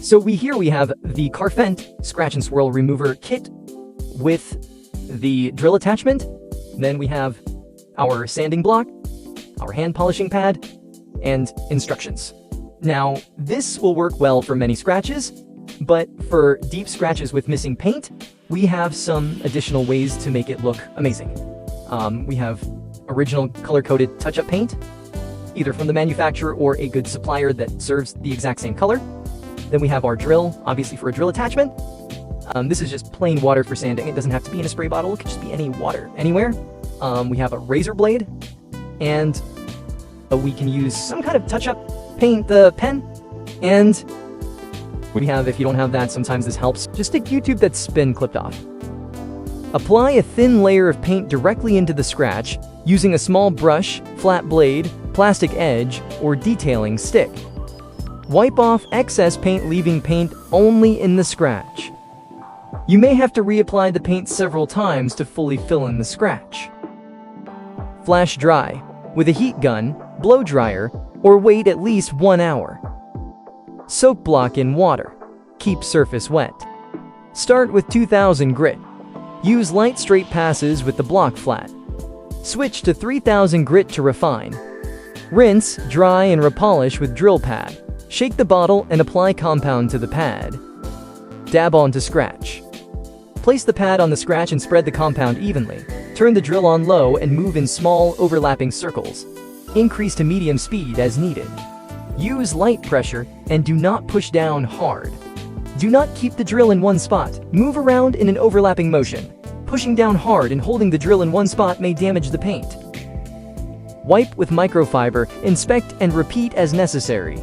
So here we have the Carfidant Scratch and Swirl Remover Kit with the drill attachment. Then we have our sanding block, our hand polishing pad, and instructions. Now, this will work well for many scratches, but for deep scratches with missing paint, we have some additional ways to make it look amazing. We have original color-coded touch-up paint, either from the manufacturer or a good supplier that serves the exact same color. Then we have our drill, obviously for a drill attachment. This is just plain water for sanding. It doesn't have to be in a spray bottle. It could just be any water, anywhere. We have a razor blade, and we can use some kind of touch-up paint, the pen, and we have, if you don't have that, sometimes this helps, just stick U-tube that's been clipped off. Apply a thin layer of paint directly into the scratch using a small brush, flat blade, plastic edge, or detailing stick. Wipe off excess paint, leaving paint only in the scratch. You may have to reapply the paint several times to fully fill in the scratch. Flash dry with a heat gun, blow dryer, or wait at least 1 hour. Soak block in water. Keep surface wet. Start with 2000 grit. Use light straight passes with the block flat. Switch to 3000 grit to refine. Rinse, dry, and repolish with drill pad. Shake the bottle and apply compound to the pad. Dab onto scratch. Place the pad on the scratch and spread the compound evenly. Turn the drill on low and move in small, overlapping circles. Increase to medium speed as needed. Use light pressure and do not push down hard. Do not keep the drill in one spot. Move around in an overlapping motion. Pushing down hard and holding the drill in one spot may damage the paint. Wipe with microfiber, inspect and repeat as necessary.